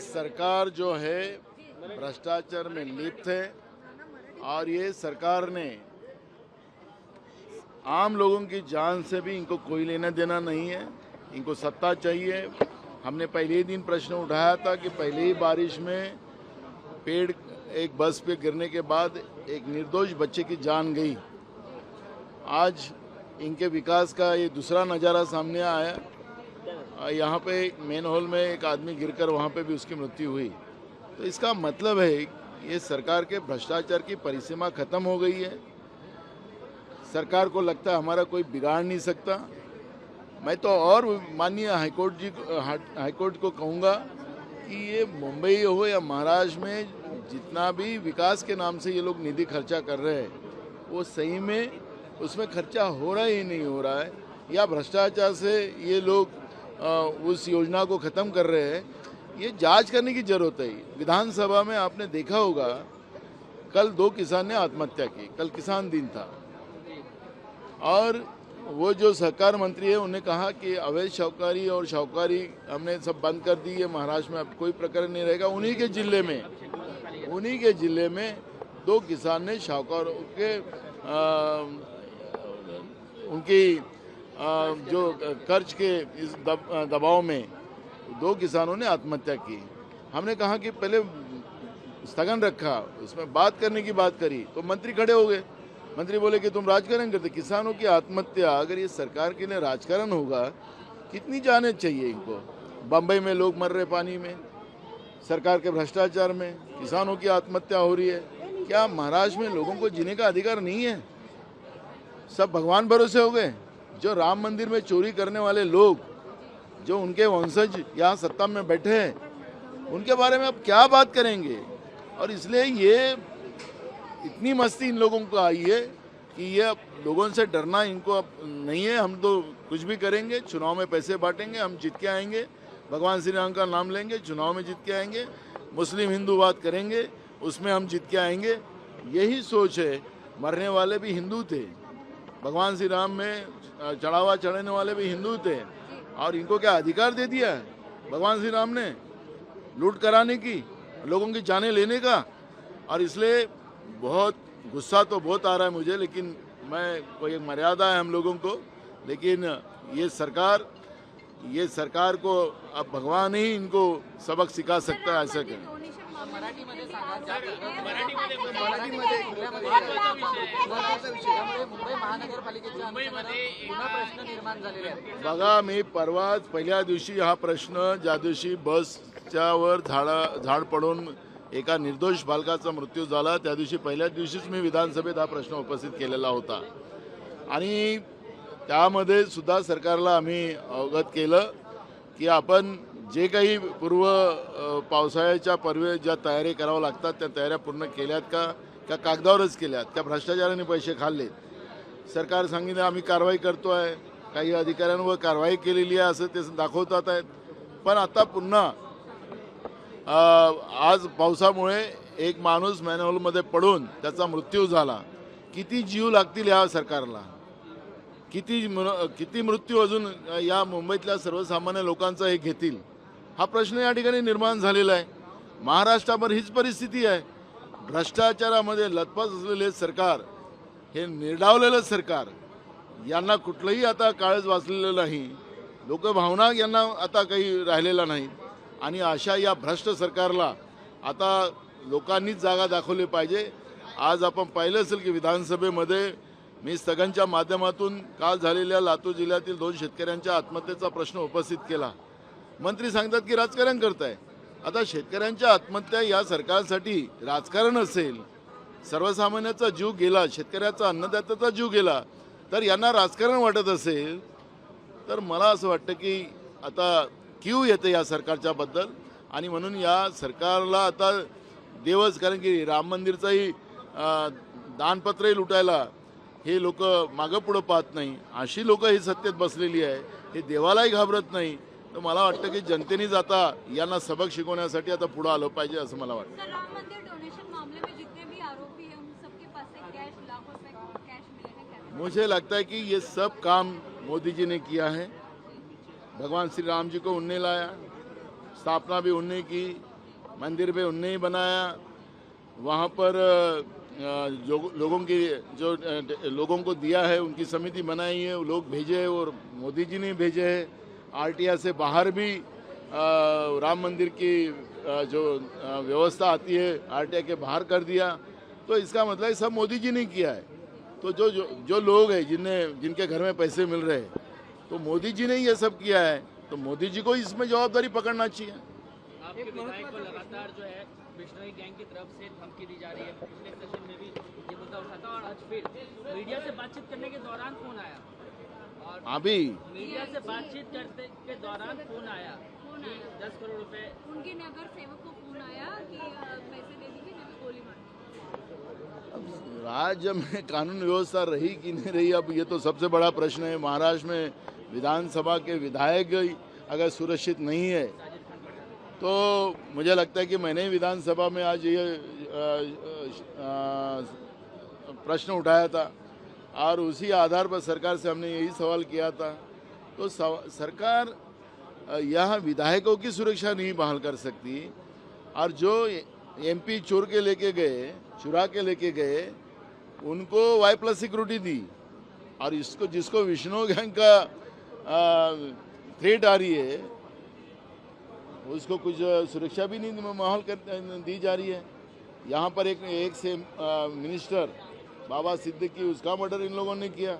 सरकार जो है भ्रष्टाचार में लिप्त है और ये सरकार ने आम लोगों की जान से भी इनको कोई लेना देना नहीं है। इनको सत्ता चाहिए। हमने पहले ही दिन प्रश्न उठाया था कि पहले ही बारिश में पेड़ एक बस पे गिरने के बाद एक निर्दोष बच्चे की जान गई। आज इनके विकास का ये दूसरा नज़ारा सामने आया। यहाँ पे मेन हॉल में एक आदमी गिरकर वहाँ पे भी उसकी मृत्यु हुई। तो इसका मतलब है ये सरकार के भ्रष्टाचार की परिसीमा खत्म हो गई है। सरकार को लगता है हमारा कोई बिगाड़ नहीं सकता। मैं तो और माननीय हाईकोर्ट को कहूँगा कि ये मुंबई हो या महाराष्ट्र में जितना भी विकास के नाम से ये लोग निधि खर्चा कर रहे हैं वो सही में उसमें खर्चा हो रहा ही नहीं हो रहा है या भ्रष्टाचार से ये लोग उस योजना को ख़त्म कर रहे हैं। ये जांच करने की ज़रूरत है। विधानसभा में आपने देखा होगा कल 2 किसान ने आत्महत्या की। कल किसान दिन था और वो जो सहकार मंत्री है उन्हें कहा कि अवैध शाहूकारी और शाहूकारी हमने सब बंद कर दी है। महाराष्ट्र में अब कोई प्रकरण नहीं रहेगा। उन्हीं के ज़िले में 2 किसान ने शाहूकारों के उनकी जो कर्ज के इस दबाव में 2 किसानों ने आत्महत्या की। हमने कहा कि पहले स्थगन रखा, उसमें बात करने की बात करी तो मंत्री खड़े हो गए। मंत्री बोले कि तुम राजकारण करते। किसानों की आत्महत्या अगर ये सरकार के लिए राजकारण होगा कितनी जाने चाहिए इनको। बम्बई में लोग मर रहे पानी में, सरकार के भ्रष्टाचार में किसानों की आत्महत्या हो रही है। क्या महाराष्ट्र में लोगों को जीने का अधिकार नहीं है? सब भगवान भरोसे हो गए। जो राम मंदिर में चोरी करने वाले लोग, जो उनके वंशज यहाँ सत्ता में बैठे हैं, उनके बारे में अब क्या बात करेंगे। और इसलिए ये इतनी मस्ती इन लोगों को आई है कि ये अब लोगों से डरना इनको अब नहीं है। हम तो कुछ भी करेंगे, चुनाव में पैसे बांटेंगे, हम जीत के आएंगे, भगवान श्री राम का नाम लेंगे, चुनाव में जीत के आएंगे, मुस्लिम हिंदू बात करेंगे, उसमें हम जीत के आएंगे। यही सोच है। मरने वाले भी हिंदू थे, भगवान श्री राम में चढ़ावा चढ़ाने वाले भी हिंदू थे और इनको क्या अधिकार दे दिया है भगवान श्री राम ने लूट कराने की, लोगों की जानें लेने का। और इसलिए बहुत गुस्सा तो बहुत आ रहा है मुझे, लेकिन मैं कोई एक मर्यादा है हम लोगों को। लेकिन ये सरकार को अब भगवान ही इनको सबक सिखा सकता है। ऐसा करें। बघा, मी परवाच पहिल्या दिवशी हा प्रश्न, ज्या दिवशी बसच्यावर झाड पडून एका निर्दोष बालकाचा मृत्यू झाला त्या दिवशी पहिल्याच दिवशीच मी विधानसभेत हा प्रश्न उपस्थित केलेला होता आणि त्यामध्ये सुद्धा सरकारला आम्ही अवगत केलं की आपण जे काही पावसाळ्याच्या पूर्वी ज्या तयारी कराव्या लागतात त्या तयाऱ्या पूर्ण केल्यात का कागदावरच केल्यात, त्या भ्रष्टाचाराने पैसे खाल्ले। सरकार सांगितलं आम्ही कारवाई करतो आहे, काही अधिकाऱ्यांवर कारवाई केलेली आहे असं ते दाखवतात आहेत। पण आता पुन्हा आज पावसामुळे एक माणूस मॅनहोलमध्ये पडून त्याचा मृत्यू झाला। किती जीव लागतील या सरकारला, किती मृत्यू अजून या मुंबईतल्या सर्वसामान्य लोकांचा हे घेतील, हा प्रश्न या ठिकाणी निर्माण झालेला आहे। महाराष्ट्रावर हीच परिस्थिती आहे। भ्रष्टाचारामध्ये लथपथ असलेले सरकार, हे निर्डावलेलं सरकार, यांना कुठलंही आता काळज वाचलेलं नाही। लोकभावना यांना आता काही राहिलेला नाही आणि अशा या भ्रष्ट सरकारला आता लोकांनीच जागा दाखवली पाहिजे। आज आपण पाहिलं असेल की विधानसभेमध्ये मी स्थगनच्या माध्यमातून काल झालेल्या लातूर जिल्ह्यातील 2 शेतकऱ्यांच्या आत्महत्येचा प्रश्न उपस्थित केला। मंत्री सांगतात की राजकारण करताय। आता शेतकऱ्यांच्या आत्महत्या या सरकारसाठी राजकारण असेल, सर्वसामान्याचा जीव गेला, शेतकऱ्याचा अन्नदात्याचा जीव गेला, तर यांना राजकारण वाटत असेल तर मला असं वाटतं की आता कीव येते या सरकारच्या बद्दल आणि म्हणून या सरकारला आता देवच, कारण की राम मंदिरचाही दानपत्रही लुटायला हे लोक मागं पुढं पाहत नाही। अशी लोक ही सत्तेत बसलेली आहे, हे देवालाही घाबरत नाही। तर मला वाटतं की जनतेनेच आता यांना सबक शिकवण्यासाठी आता पुढे आलं पाहिजे असं मला वाटतं। राम मंदिर डोनेशन मामले में जितने भी आरोपी हैं उन सबके पास से कैश, लाखों रुपए कैश मिले हैं क्या? मुझे लगता है कि ये सब काम मोदी जी ने किया है। भगवान श्री राम जी को उनने लाया, स्थापना भी उनने की, मंदिर भी उनने ही बनाया। वहाँ पर जो लोगों की जो लोगों को दिया है उनकी समिति बनाई है, वो लोग भेजे हैं और मोदी जी ने भेजे हैं। आरटीआई से बाहर भी राम मंदिर की जो व्यवस्था आती है आरटीआई के बाहर कर दिया। तो इसका मतलब है सब मोदी जी ने किया है। तो जो जो जो लोग हैं जिनके घर में पैसे मिल रहे हैं, तो मोदी जी ने ये सब किया है, तो मोदी जी को इसमें जवाबदारी पकड़ना चाहिए। आपके विधायक को लगातार जो है बिश्नोई गैंग की तरफ से धमकी दी जा रही है। पिछले सेशन में भी ये मुद्दा उठा था और आज फिर मीडिया से बातचीत करने के दौरान फोन आया और अभी मीडिया से बातचीत करने के दौरान फोन आया कि 10 करोड़ रुपए उनके नगर सेवक को फोन आया कि पैसे दे दीजिए नहीं तो गोली मार। राज्य में कानून व्यवस्था रही कि नहीं रही, अब ये तो सबसे बड़ा प्रश्न है। महाराष्ट्र में विधानसभा के विधायक अगर सुरक्षित नहीं है तो मुझे लगता है कि मैंने विधानसभा में आज ये प्रश्न उठाया था और उसी आधार पर सरकार से हमने यही सवाल किया था। तो सरकार यह विधायकों की सुरक्षा नहीं बहाल कर सकती और जो एमपी चुरा के लेके गए उनको Y+ सिक्योरिटी दी और इसको जिसको विष्णु गैंग का थ्रेट आ रही है उसको कुछ सुरक्षा भी नहीं माहौल दी जा रही है। यहाँ पर एक से मिनिस्टर बाबा सिद्दीकी उसका मर्डर इन लोगों ने किया।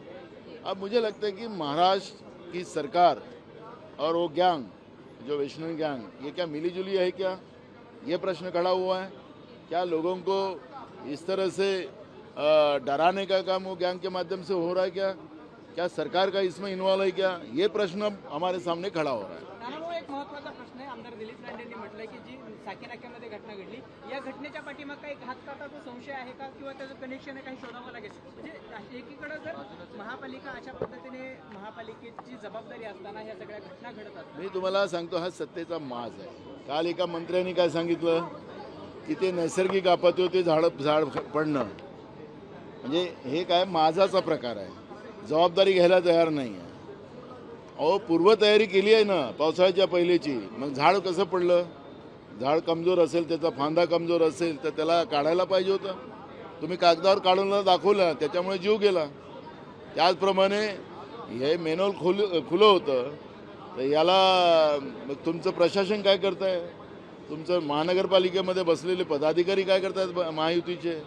अब मुझे लगता है कि महाराष्ट्र की सरकार और वो गैंग जो वैष्णवी गैंग ये क्या मिलीजुली है क्या, ये प्रश्न खड़ा हुआ है। क्या लोगों को इस तरह से डराने का काम वो गैंग के माध्यम से हो रहा है क्या सरकार का इसमें इन्वॉल्व है क्या, ये प्रश्न अब हमारे सामने खड़ा हो रहा है। नाना, एक महत्त्वाचा प्रश्न आहे. आमदार दिलीप लांडेंनी म्हटलंय की जी साकी नाक्यामध्ये घटना घडली या घटनेच्या पाठीमागे एक हातकाटाचा संशय आहे का किंवा त्याचं कनेक्शन आहे काही शोधावं लागेल. म्हणजे एकीकडे जर महापालिका अशा पद्धतीने महापालिकेची जबाबदारी असताना ह्या सगळ्या घटना घडत असतात. मी तुम्हाला सांगतो हा सत्तेचा माज आहे. काल एका मंत्र्यांनी काय सांगितलं की ते नैसर्गिक आपत्ती होते झाड पडणं, म्हणजे हे काय माझाचा प्रकार आहे. जबाबदारी घ्यायला तयार नाही आहे. अहो पूर्वतयारी केली आहे ना पावसाळ्याच्या पहिलेची, मग झाड कसं पडलं. झाड कमजोर असेल, त्याचा फांदा कमजोर असेल तर त्याला काढायला पाहिजे होतं. तुम्ही कागदावर काढून दाखवलं त्याच्यामुळे जीव गेला. त्याचप्रमाणे हे मेनॉल खुलं होतं तर याला मग तुमचं प्रशासन काय करताय, तुमचं महानगरपालिकेमध्ये बसलेले पदाधिकारी काय करतायत महायुतीचे,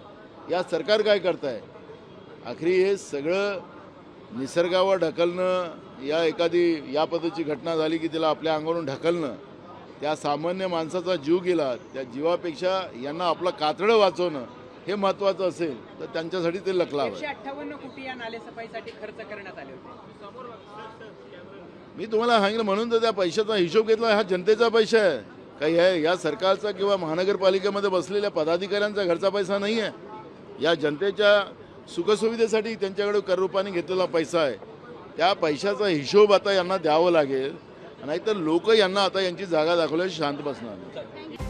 या सरकार काय करताय. आखरी हे सगळं निसर्गावर ढकलणं, या एखादी या पद्धतीची घटना झाली की तिला आपल्या अंगावरून ढकलणं, त्या सामान्य माणसाचा जीव गेला, त्या जीवापेक्षा यांना आपलं कातडं वाचवणं हे महत्त्वाचं असेल तर त्यांच्यासाठी ते लखलावं. 158 कोटी या नालेसफाईसाठी खर्च करण्यात आले होते. मी तुम्हाला सांगितलं म्हणून तर त्या पैशाचा हिशोब घेतला. हा जनतेचा पैसा आहे, काही आहे या सरकारचा किंवा महानगरपालिकेमध्ये बसलेल्या पदाधिकाऱ्यांचा घरचा पैसा नाही आहे. या जनतेच्या सुखसुविधेसाठी त्यांच्याकडे कर रूपाने घेतलेला पैसा आहे. त्या पैशाचा हिशोब आता यांना द्यावं लागेल, नाहीतर लोक यांना आता यांची जागा दाखवल्यास शांत बसणार नाही.